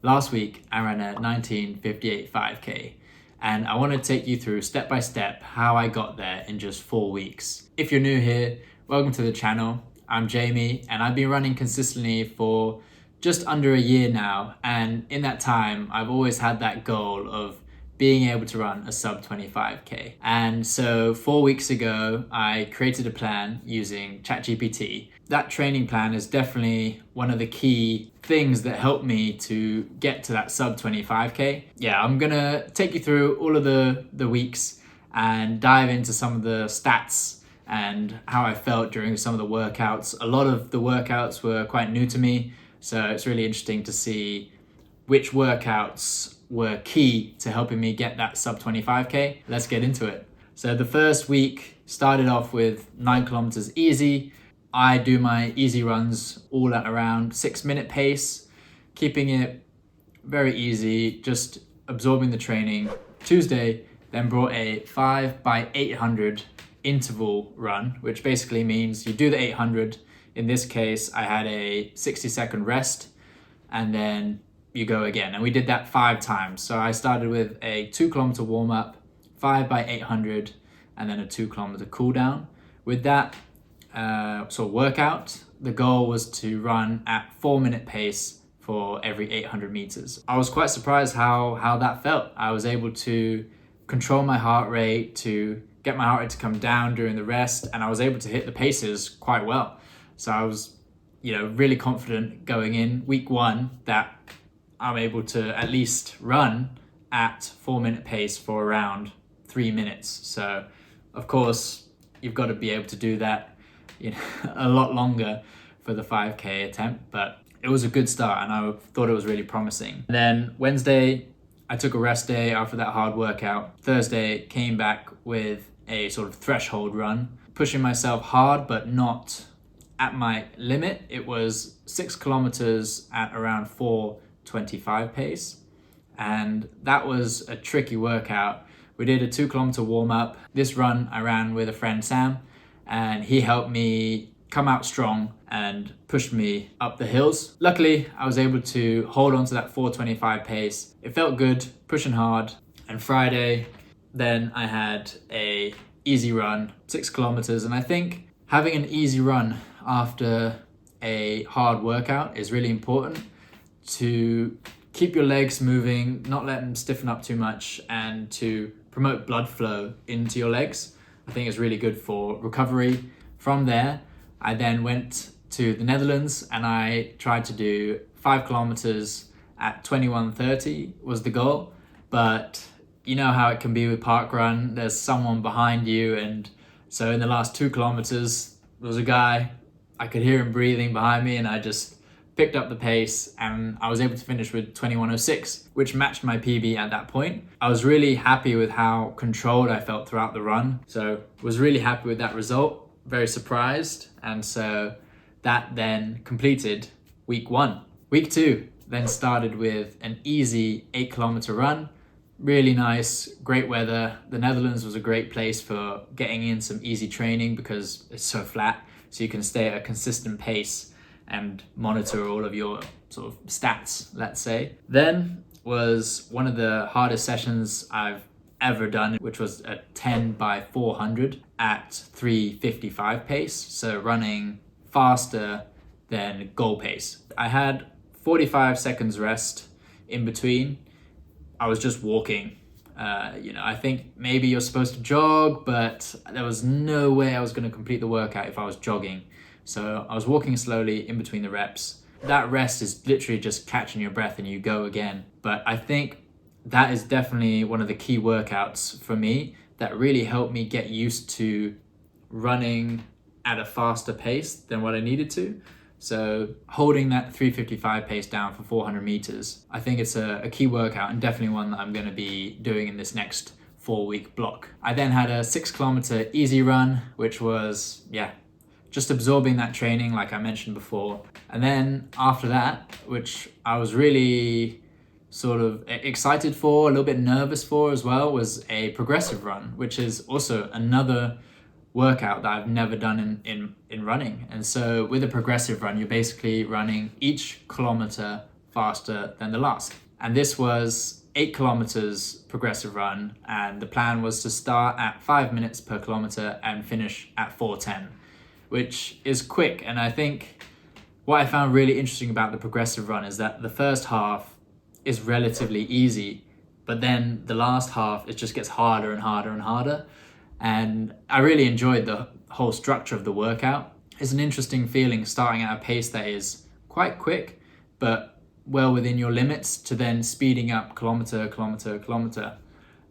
Last week, I ran a 19:58 5K, and I want to take you through step by step how I got there in just 4 weeks. If you're new here, welcome to the channel. I'm Jamie, and I've been running consistently for just under a year now, and in that time, I've always had that goal of being able to run a sub 25K. And so 4 weeks ago, I created a plan using ChatGPT. That training plan is definitely one of the key things that helped me to get to that sub 25K. Yeah, I'm gonna take you through all of the weeks and dive into some of the stats and how I felt during some of the workouts. A lot of the workouts were quite new to me, so it's really interesting to see which workouts were key to helping me get that sub 25K. Let's get into it. So the first week started off with 9 kilometers easy. I do my easy runs all at around 6-minute pace, keeping it very easy, just absorbing the training. Tuesday then brought a 5x800 interval run, which basically means you do the 800. In this case, I had a 60-second rest and then you go again. And we did that 5 times. So I started with a 2-kilometer warm up, 5x800, and then a 2-kilometer cool down. With that workout, the goal was to run at 4-minute pace for every 800 meters. I was quite surprised how that felt. I was able to control my heart rate, to get my heart rate to come down during the rest, and I was able to hit the paces quite well. So I was, really confident going in week 1 that I'm able to at least run at 4-minute pace for around 3 minutes. So of course you've got to be able to do that a lot longer for the 5K attempt, but it was a good start and I thought it was really promising. And then Wednesday, I took a rest day after that hard workout. Thursday, came back with a sort of threshold run, pushing myself hard, but not at my limit. It was 6 kilometers at around 4:25 pace. And that was a tricky workout. We did a 2-kilometer warm up. This run I ran with a friend, Sam, and he helped me come out strong and pushed me up the hills. Luckily, I was able to hold on to that 4:25 pace. It felt good, pushing hard. And Friday, then I had a easy run, 6 kilometers. And I think having an easy run after a hard workout is really important to keep your legs moving, not let them stiffen up too much, and to promote blood flow into your legs. I think it's really good for recovery. From there, I then went to the Netherlands and I tried to do 5 kilometers at 21:30 was the goal. But you know how it can be with parkrun, there's someone behind you, and so in the last 2 kilometers, there was a guy, I could hear him breathing behind me, and I just picked up the pace and I was able to finish with 21:06, which matched my PB at that point. I was really happy with how controlled I felt throughout the run. So was really happy with that result, very surprised. And so that then completed week 1. Week 2 then started with an easy 8-kilometer run. Really nice, great weather. The Netherlands was a great place for getting in some easy training because it's so flat, so you can stay at a consistent pace and monitor all of your sort of stats, let's say. Then was one of the hardest sessions I've ever done, which was a 10x400 at 3:55 pace, so running faster than goal pace. I had 45 seconds rest in between. I was just walking. I think maybe you're supposed to jog, but there was no way I was going to complete the workout if I was jogging. So I was walking slowly in between the reps. That rest is literally just catching your breath and you go again. But I think that is definitely one of the key workouts for me that really helped me get used to running at a faster pace than what I needed to. So holding that 3:55 pace down for 400 meters, I think it's a key workout and definitely one that I'm going to be doing in this next 4-week block. I then had a 6-kilometer easy run, which was, just absorbing that training like I mentioned before. And then after that, which I was really sort of excited for, a little bit nervous for as well, was a progressive run, which is also another workout that I've never done in running. And so with a progressive run, you're basically running each kilometer faster than the last. And this was 8 kilometers progressive run, and the plan was to start at 5 minutes per kilometer and finish at 4:10, which is quick. And I think what I found really interesting about the progressive run is that the first half is relatively easy, but then the last half, it just gets harder and harder and harder. And I really enjoyed the whole structure of the workout. It's an interesting feeling starting at a pace that is quite quick, but well within your limits, to then speeding up kilometer.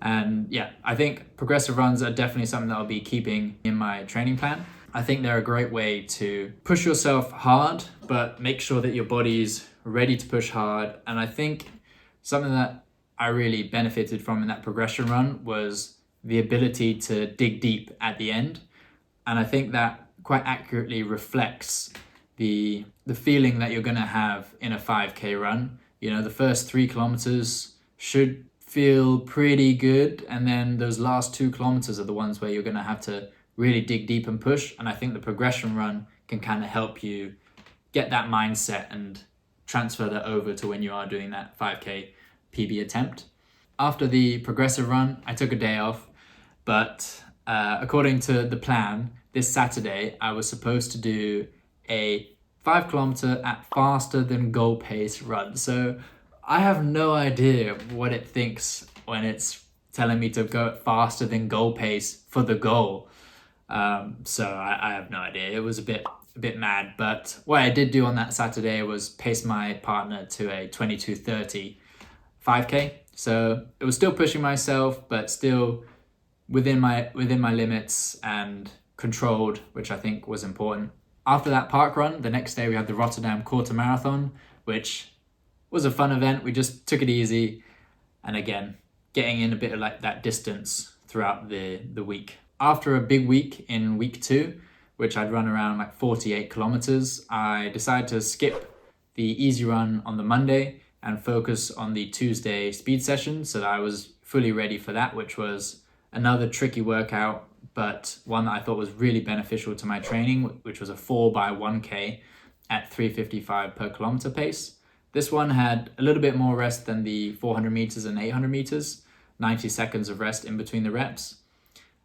And yeah, I think progressive runs are definitely something that I'll be keeping in my training plan. I think they're a great way to push yourself hard, but make sure that your body's ready to push hard. And I think something that I really benefited from in that progression run was the ability to dig deep at the end. And I think that quite accurately reflects the feeling that you're going to have in a 5K run. You know, the first 3 kilometers should feel pretty good, and then those last 2 kilometers are the ones where you're going to have to really dig deep and push. And I think the progression run can kind of help you get that mindset and transfer that over to when you are doing that 5K PB attempt. After the progressive run, I took a day off, but according to the plan, this Saturday I was supposed to do a 5 kilometer at faster than goal pace run. So I have no idea what it thinks when it's telling me to go faster than goal pace for the goal. So I have no idea. It was a bit mad. But what I did do on that Saturday was pace my partner to a 22:30 5K. So it was still pushing myself, but still within my limits and controlled, which I think was important. After that park run, the next day we had the Rotterdam Quarter Marathon, which was a fun event. We just took it easy, and again, getting in a bit of like that distance throughout the week. After a big week in week 2, which I'd run around like 48 kilometers, I decided to skip the easy run on the Monday and focus on the Tuesday speed session, so that I was fully ready for that, which was another tricky workout, but one that I thought was really beneficial to my training, which was a 4x1K at 3:55 per kilometer pace. This one had a little bit more rest than the 400 meters and 800 meters, 90 seconds of rest in between the reps.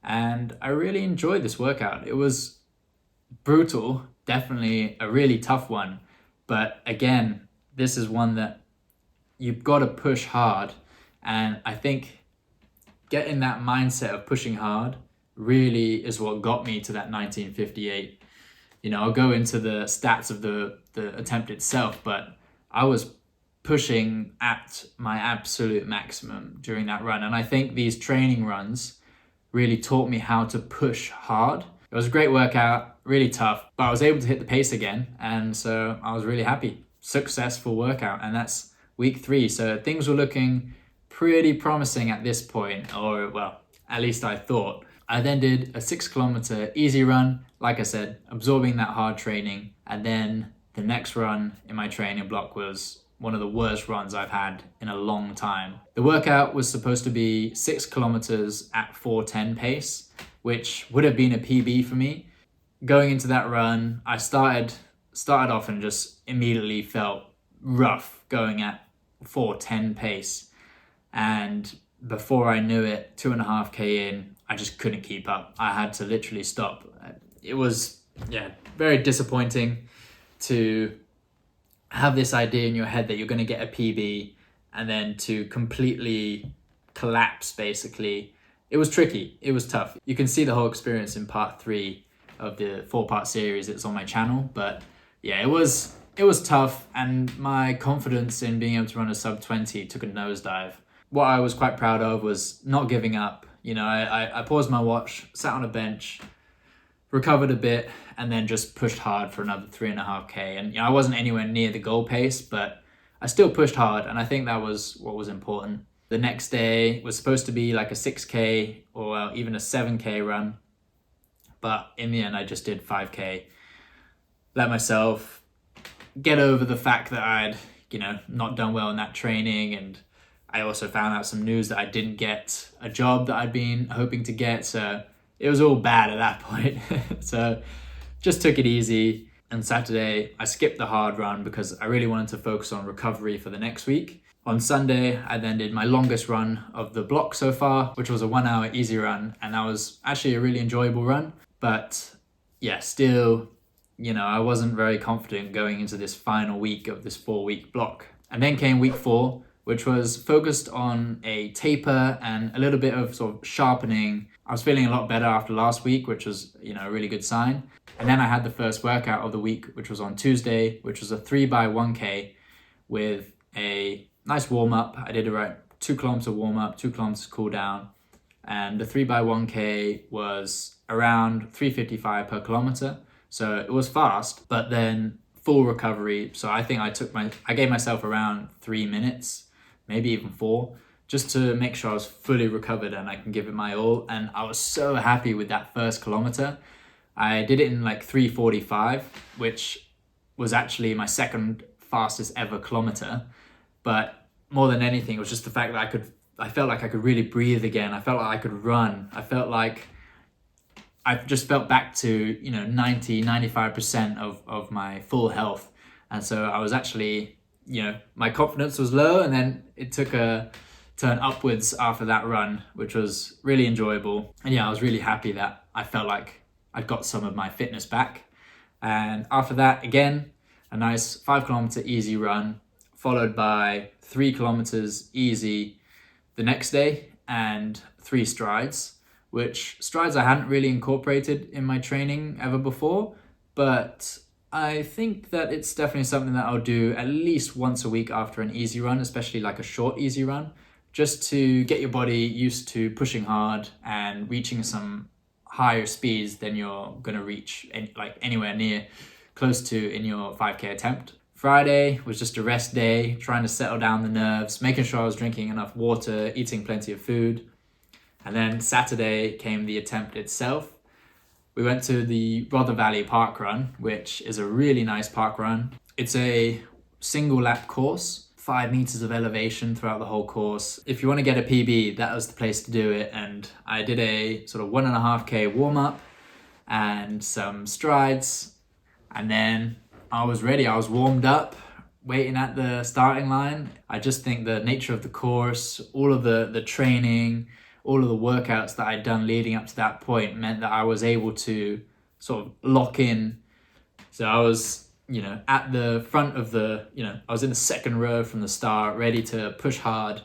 And I really enjoyed this workout. It was brutal, definitely a really tough one. But again, this is one that you've got to push hard. And I think getting that mindset of pushing hard really is what got me to that 19:58. You know, I'll go into the stats of the attempt itself, but I was pushing at my absolute maximum during that run. And I think these training runs really taught me how to push hard. It was a great workout, really tough, but I was able to hit the pace again. And so I was really happy. Successful workout. And that's week 3. So things were looking pretty promising at this point, or well, at least I thought. I then did a 6 kilometer easy run, like I said, absorbing that hard training. And then the next run in my training block was one of the worst runs I've had in a long time. The workout was supposed to be 6 kilometers at 4:10 pace, which would have been a PB for me. Going into that run, I started off and just immediately felt rough going at 4:10 pace. And before I knew it, 2.5K in, I just couldn't keep up. I had to literally stop. It was, very disappointing to have this idea in your head that you're going to get a PB and then to completely collapse, basically. It was tricky. It was tough. You can see the whole experience in part 3 of the 4-part series. It's on my channel. But yeah, it was tough, and my confidence in being able to run a sub 20 took a nosedive. What I was quite proud of was not giving up. You know, I paused my watch, sat on a bench, recovered a bit, and then just pushed hard for another 3.5K. And you know, I wasn't anywhere near the goal pace, but I still pushed hard, and I think that was what was important. The next day was supposed to be like a 6K or even a 7K run, but in the end I just did 5K. Let myself get over the fact that I'd, not done well in that training, and I also found out some news that I didn't get a job that I'd been hoping to get, so it was all bad at that point. So just took it easy. And Saturday, I skipped the hard run because I really wanted to focus on recovery for the next week. On Sunday, I then did my longest run of the block so far, which was a 1 hour easy run. And that was actually a really enjoyable run. But yeah, still, I wasn't very confident going into this final week of this 4-week block. And then came week 4, which was focused on a taper and a little bit of sort of sharpening. I was feeling a lot better after last week, which was, a really good sign. And then I had the first workout of the week, which was on Tuesday, which was a 3x1K with a nice warm up. I did around 2 kilometers warm up, 2 kilometers cool down. And the 3x1K was around 3:55 per kilometer. So it was fast, but then full recovery. So I think I gave myself around 3 minutes, maybe even 4, just to make sure I was fully recovered and I can give it my all. And I was so happy with that first kilometer. I did it in like 3:45, which was actually my second fastest ever kilometer. But more than anything, it was just the fact that I felt like I could really breathe again. I felt like I could run. I felt like I just felt back to, 95% of my full health. And so I was actually, my confidence was low, and then it took a turn upwards after that run, which was really enjoyable. And yeah, I was really happy that I felt like I'd got some of my fitness back. And after that, again, a nice 5 kilometer easy run, followed by 3 kilometers easy the next day and 3 strides, which strides I hadn't really incorporated in my training ever before, but I think that it's definitely something that I'll do at least once a week after an easy run, especially like a short easy run, just to get your body used to pushing hard and reaching some higher speeds than you're going to reach anywhere near close to in your 5K attempt. Friday was just a rest day, trying to settle down the nerves, making sure I was drinking enough water, eating plenty of food. And then Saturday came the attempt itself. We went to the Rother Valley parkrun, which is a really nice parkrun. It's a single lap course, 5 meters of elevation throughout the whole course. If you want to get a PB, that was the place to do it. And I did a sort of 1.5K warm up and some strides. And then I was ready. I was warmed up, waiting at the starting line. I just think the nature of the course, all of the training, all of the workouts that I'd done leading up to that point meant that I was able to sort of lock in. So I was, at the front of I was in the second row from the start, ready to push hard.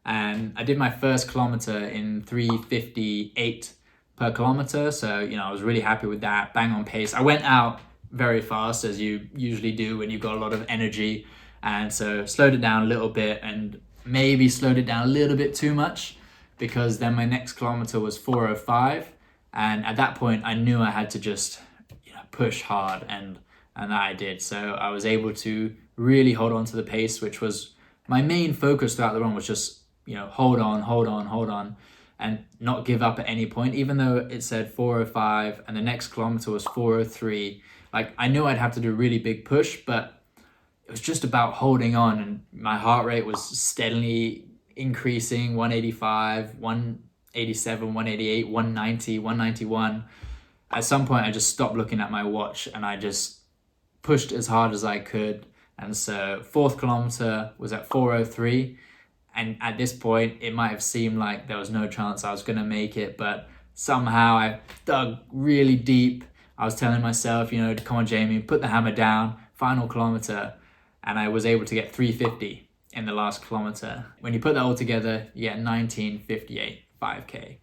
And I did my first kilometer in 3:58 per kilometer. So, I was really happy with that, bang on pace. I went out very fast, as you usually do when you've got a lot of energy. And so slowed it down a little bit, and maybe slowed it down a little bit too much, because then my next kilometer was 4:05. And at that point, I knew I had to just push hard, and that I did. So I was able to really hold on to the pace, which was my main focus throughout the run, was just, hold on, and not give up at any point, even though it said 4:05 and the next kilometer was 4:03. Like, I knew I'd have to do a really big push, but it was just about holding on, and my heart rate was steadily increasing, 185, 187, 188, 190, 191. At some point, I just stopped looking at my watch and I just pushed as hard as I could. And so 4th kilometer was at 4:03. And at this point, it might have seemed like there was no chance I was going to make it, but somehow I dug really deep. I was telling myself, come on, Jamie, put the hammer down, final kilometer. And I was able to get 3:50 in the last kilometer. When you put that all together, you get 19:58 5K.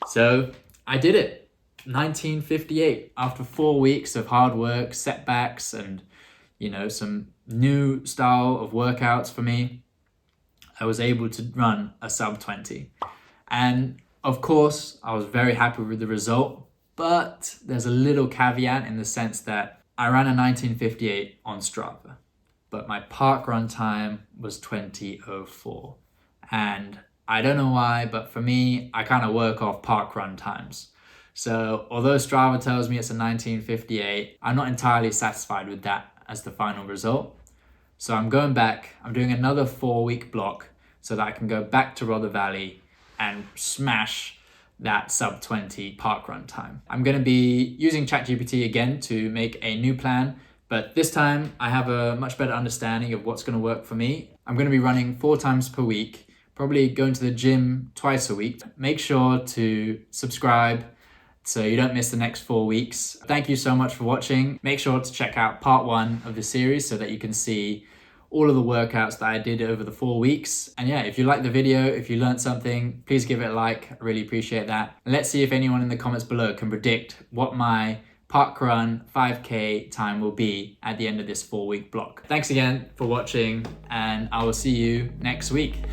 So I did it, 19:58, after 4 weeks of hard work, setbacks, and some new style of workouts for me. I was able to run a sub 20. And of course, I was very happy with the result, but there's a little caveat in the sense that I ran a 19:58 on Strava, but my park run time was 20:04. And I don't know why, but for me, I kind of work off park run times. So although Strava tells me it's a 19:58, I'm not entirely satisfied with that as the final result. So I'm going back, I'm doing another 4-week block so that I can go back to Rother Valley and smash that sub 20 park run time. I'm going to be using ChatGPT again to make a new plan, But this time I have a much better understanding of what's going to work for me. I'm going to be running 4 times per week, probably going to the gym twice a week. Make sure to subscribe so you don't miss the next 4 weeks. Thank you so much for watching. Make sure to check out part 1 of the series so that you can see all of the workouts that I did over the 4 weeks. And yeah, if you liked the video, if you learned something, please give it a like. I really appreciate that. And let's see if anyone in the comments below can predict what my parkrun 5K time will be at the end of this 4-week block. Thanks again for watching, and I will see you next week.